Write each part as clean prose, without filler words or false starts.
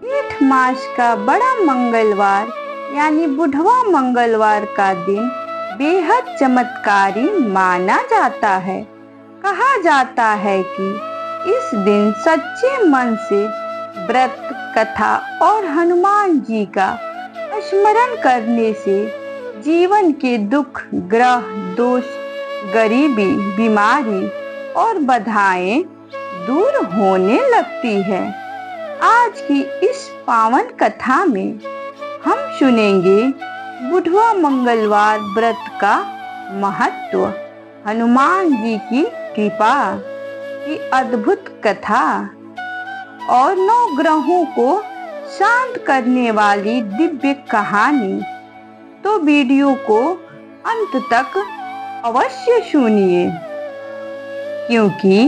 जेठ मास का बड़ा मंगलवार यानी बुधवा मंगलवार का दिन बेहद चमत्कारी माना जाता है। कहा जाता है कि इस दिन सच्चे मन से व्रत, कथा और हनुमान जी का स्मरण करने से जीवन के दुख, ग्रह दोष, गरीबी, बीमारी और बाधाएं दूर होने लगती है। आज की इस पावन कथा में हम सुनेंगे बुधवा मंगलवार व्रत का महत्व, हनुमान जी की कृपा की अद्भुत कथा और 9 ग्रहों को शांत करने वाली दिव्य कहानी। तो वीडियो को अंत तक अवश्य सुनिए, क्योंकि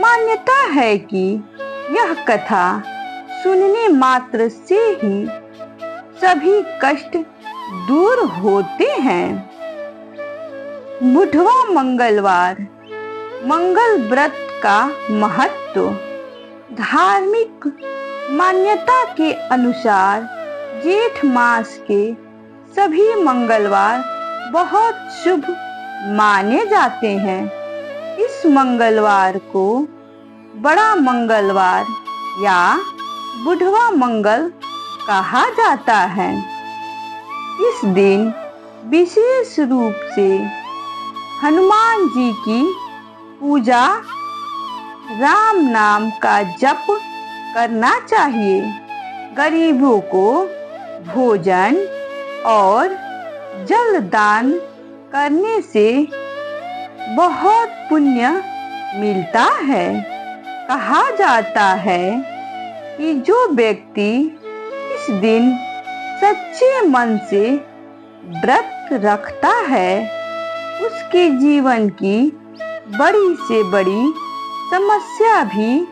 मान्यता है कि यह कथा सुनने मात्र से ही सभी कष्ट दूर होते हैं। बुधवा मंगलवार मंगल व्रत का महत्व। धार्मिक मान्यता के अनुसार जेठ मास के सभी मंगलवार बहुत शुभ माने जाते हैं। इस मंगलवार को बड़ा मंगलवार या बुधवा मंगल कहा जाता है। इस दिन विशेष रूप से हनुमान जी की पूजा, राम नाम का जप करना चाहिए। गरीबों को भोजन और जल दान करने से बहुत पुण्य मिलता है। कहा जाता है कि जो व्यक्ति इस दिन सच्चे मन से व्रत रखता है, उसके जीवन की बड़ी से बड़ी समस्या भी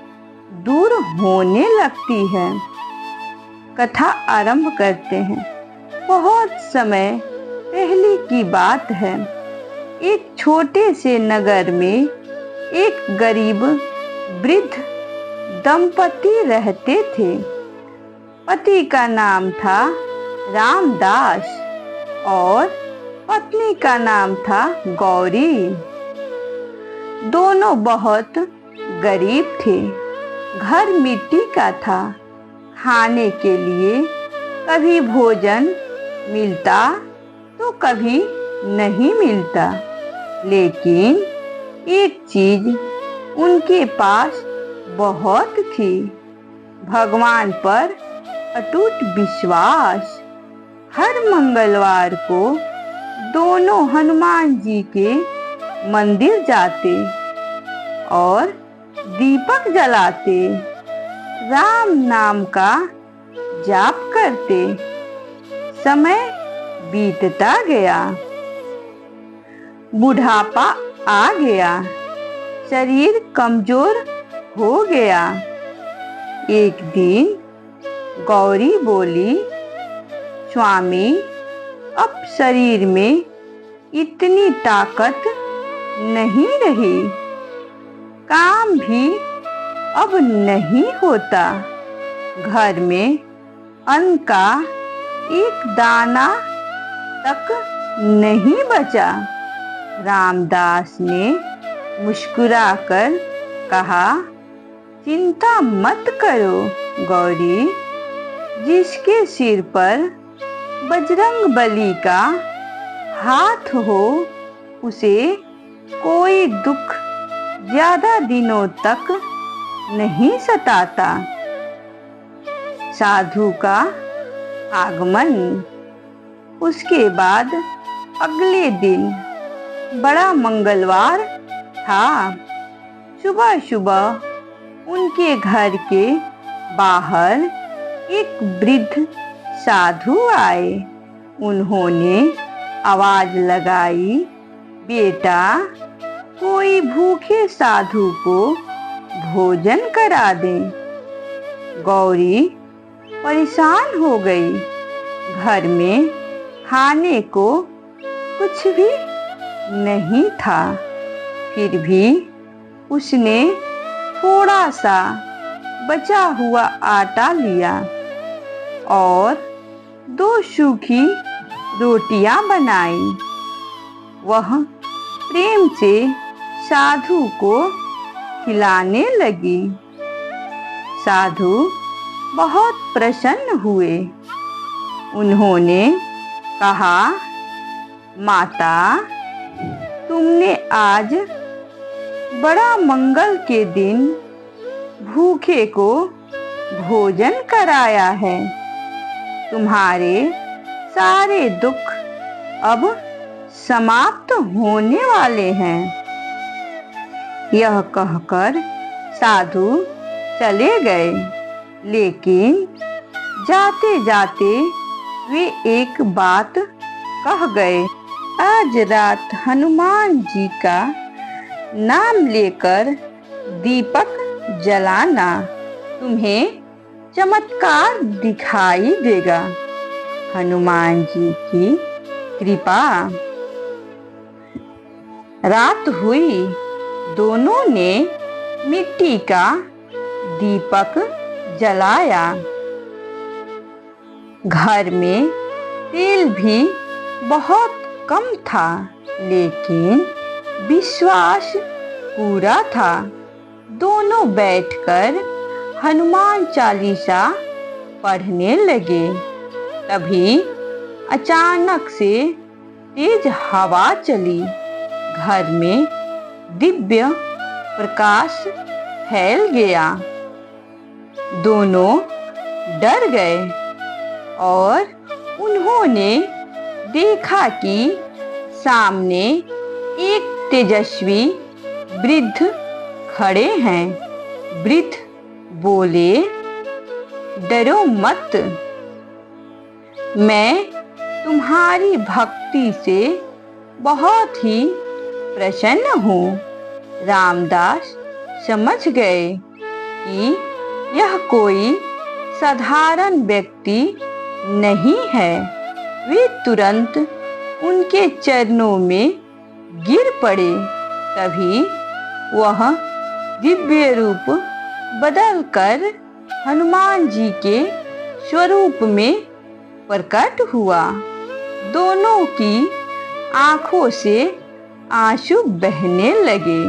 दूर होने लगती है। कथा आरंभ करते हैं। बहुत समय पहले की बात है। एक छोटे से नगर में एक गरीब वृद्ध दंपति रहते थे। पति का नाम था रामदास और पत्नी का नाम था गौरी। दोनों बहुत गरीब थे। घर मिट्टी का था। खाने के लिए कभी भोजन मिलता तो कभी नहीं मिलता, लेकिन एक चीज उनके पास बहुत थी, भगवान पर अटूट विश्वास। हर मंगलवार को दोनों हनुमान जी के मंदिर जाते और दीपक जलाते, राम नाम का जाप करते। समय बीतता गया, बुढ़ापा आ गया, शरीर कमजोर हो गया। एक दिन गौरी बोली, स्वामी, अब शरीर में इतनी ताकत नहीं रही, काम भी अब नहीं होता, घर में अन्न का एक दाना तक नहीं बचा। रामदास ने मुस्कुराकर कहा, चिंता मत करो गौरी, जिसके सिर पर बजरंग बली का हाथ हो, उसे कोई दुख ज्यादा दिनों तक नहीं सताता। साधु का आगमन। उसके बाद अगले दिन बड़ा मंगलवार था। सुबह सुबह उनके घर के बाहर एक वृद्ध साधु आए। उन्होंने आवाज लगाई, बेटा, कोई भूखे साधु को भोजन करा दे। गौरी परेशान हो गई। घर में खाने को कुछ भी नहीं था, फिर भी उसने थोड़ा सा बचा हुआ आटा लिया और 2 सूखी रोटियां बनाई। वह प्रेम से साधु को खिलाने लगी। साधु बहुत प्रसन्न हुए। उन्होंने कहा, माता, तुमने आज बड़ा मंगल के दिन भूखे को भोजन कराया है। तुम्हारे सारे दुख अब समाप्त होने वाले हैं। यह कहकर साधु चले गए, लेकिन जाते जाते वे एक बात कह गए। आज रात हनुमान जी का नाम लेकर दीपक जलाना, तुम्हें चमत्कार दिखाई देगा। हनुमान जी की कृपा। रात हुई। दोनों ने मिट्टी का दीपक जलाया। घर में तेल भी बहुत कम था, लेकिन विश्वास पूरा था। दोनों बैठकर हनुमान चालीसा पढ़ने लगे। तभी अचानक से तेज हवा चली। घर में दिव्य प्रकाश फैल गया। दोनों डर गए और उन्होंने देखा कि सामने एक तेजस्वी वृद्ध खड़े हैं। वृद्ध बोले, डरो मत, मैं तुम्हारी भक्ति से बहुत ही प्रसन्न हूँ। रामदास समझ गए कि यह कोई साधारण व्यक्ति नहीं है। वे तुरंत उनके चरणों में गिर पड़े। तभी वह दिव्य रूप बदलकर हनुमान जी के स्वरूप में प्रकट हुआ। दोनों की आंखों से आंसू बहने लगे।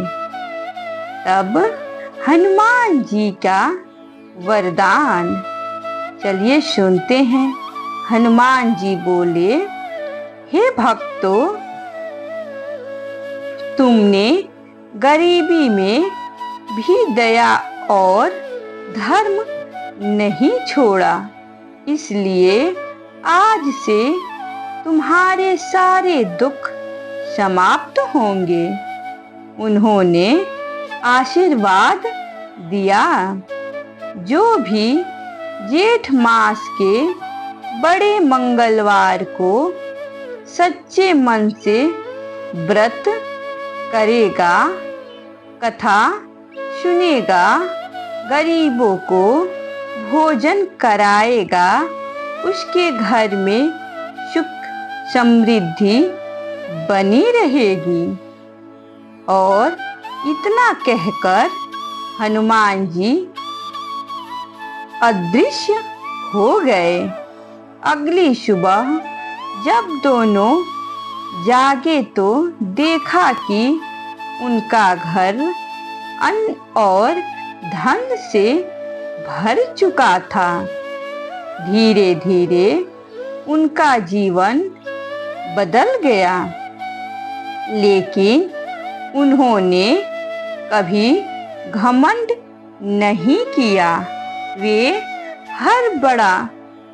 तब हनुमान जी का वरदान, चलिए सुनते हैं। हनुमान जी बोले, हे भक्तों, तुमने गरीबी में भी दया और धर्म नहीं छोड़ा, इसलिए आज से तुम्हारे सारे दुख समाप्त होंगे। उन्होंने आशीर्वाद दिया। जो भी जेठ मास के बड़े मंगलवार को सच्चे मन से व्रत करेगा, कथा सुनेगा, गरीबों को भोजन कराएगा, उसके घर में सुख समृद्धि बनी रहेगी। और इतना कहकर हनुमान जी अदृश्य हो गए। अगली सुबह जब दोनों जागे तो देखा कि उनका घर अन्न और धन से भर चुका था। धीरे धीरे उनका जीवन बदल गया, लेकिन उन्होंने कभी घमंड नहीं किया। वे हर बड़ा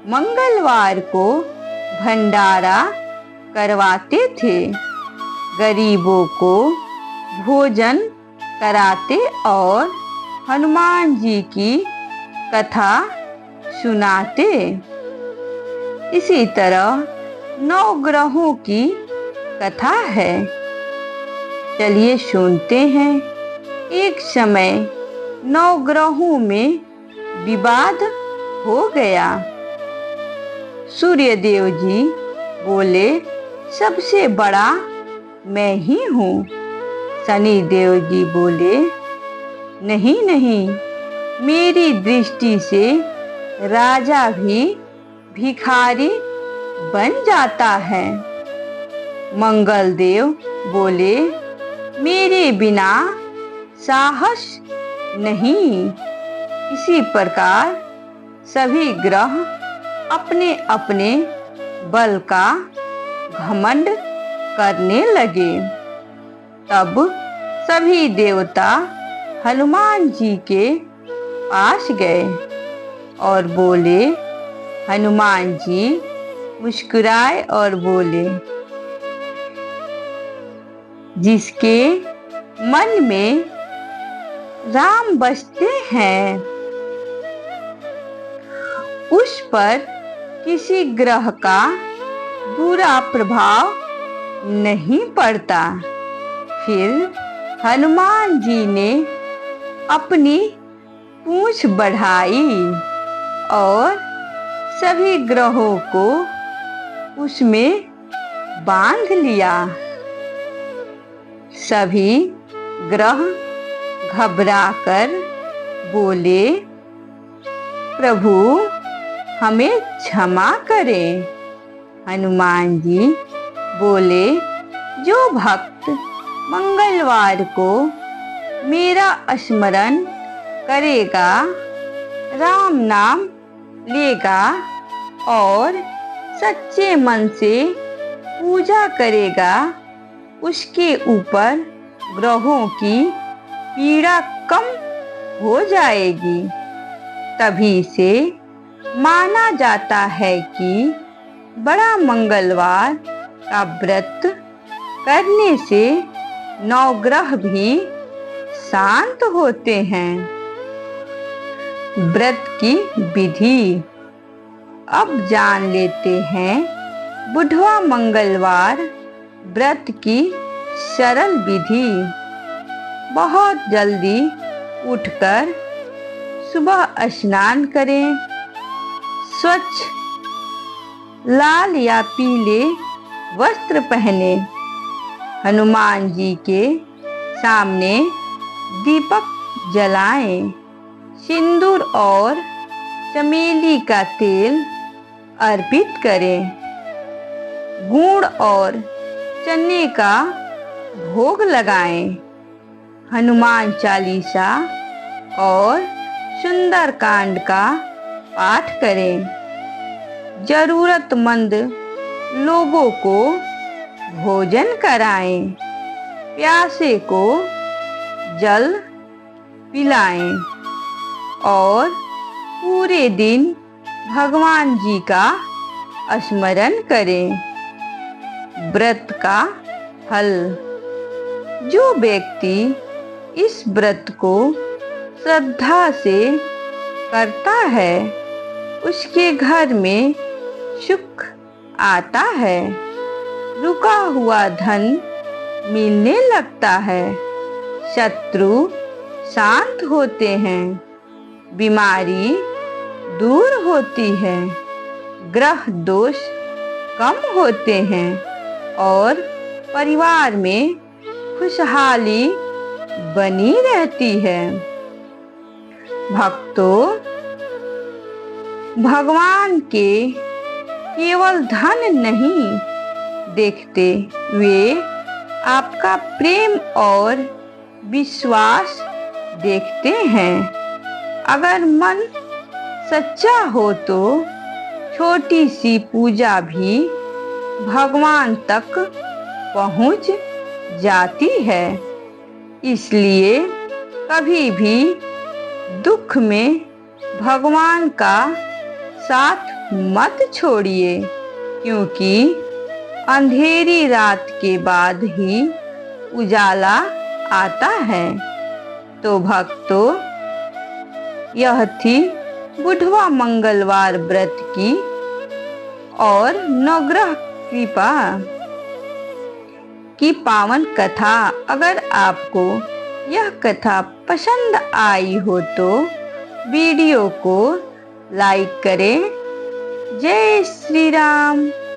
मंगलवार को भंडारा करवाते थे, गरीबों को भोजन कराते और हनुमान जी की कथा सुनाते। इसी तरह 9 ग्रहों की कथा है। चलिए सुनते हैं। एक समय 9 ग्रहों में विवाद हो गया। सूर्य देव जी बोले, सबसे बड़ा मैं ही हूँ। शनि देव जी बोले, नहीं नहीं, मेरी दृष्टि से राजा भी भिखारी बन जाता है। मंगलदेव बोले, मेरे बिना साहस नहीं। इसी प्रकार सभी ग्रह अपने अपने बल का घमंड करने लगे। तब सभी देवता हनुमान जी के पास गए और बोले, हनुमान जी मुस्कुराए और बोले, जिसके मन में राम बसते हैं उस पर किसी ग्रह का बुरा प्रभाव नहीं पड़ता। फिर हनुमान जी ने अपनी पूंछ बढ़ाई और सभी ग्रहों को उसमें बांध लिया। सभी ग्रह घबराकर बोले, प्रभु हमें क्षमा करें। हनुमान जी बोले, जो भक्त मंगलवार को मेरा स्मरण करेगा, राम नाम लेगा और सच्चे मन से पूजा करेगा, उसके ऊपर ग्रहों की पीड़ा कम हो जाएगी। तभी से माना जाता है कि बड़ा मंगलवार का व्रत करने से नवग्रह भी शांत होते हैं। व्रत की विधि अब जान लेते हैं। बुधवार मंगलवार व्रत की सरल विधि। बहुत जल्दी उठकर सुबह स्नान करें। स्वच्छ लाल या पीले वस्त्र पहने। हनुमान जी के सामने दीपक जलाएं। सिंदूर और चमेली का तेल अर्पित करें। गुड़ और चने का भोग लगाएं। हनुमान चालीसा और सुंदरकांड का पाठ करें। जरूरतमंद लोगों को भोजन कराएं। प्यासे को जल पिलाएं और पूरे दिन भगवान जी का स्मरण करें। व्रत का फल। जो व्यक्ति इस व्रत को श्रद्धा से करता है, उसके घर में सुख आता है। रुका हुआ धन मिलने लगता है। शत्रु शांत होते हैं। बीमारी दूर होती है। ग्रह दोष कम होते हैं और परिवार में खुशहाली बनी रहती है। भक्तों, भगवान के केवल धन नहीं देखते, वे आपका प्रेम और विश्वास देखते हैं। अगर मन सच्चा हो तो छोटी सी पूजा भी भगवान तक पहुंच जाती है। इसलिए कभी भी दुख में भगवान का साथ मत छोड़िए, क्योंकि अंधेरी रात के बाद ही उजाला आता है। तो भक्तों, यह थी बुधवार मंगलवार व्रत की और नवग्रह कृपा की पावन कथा। अगर आपको यह कथा पसंद आई हो तो वीडियो को लाइक करें। जय श्री राम।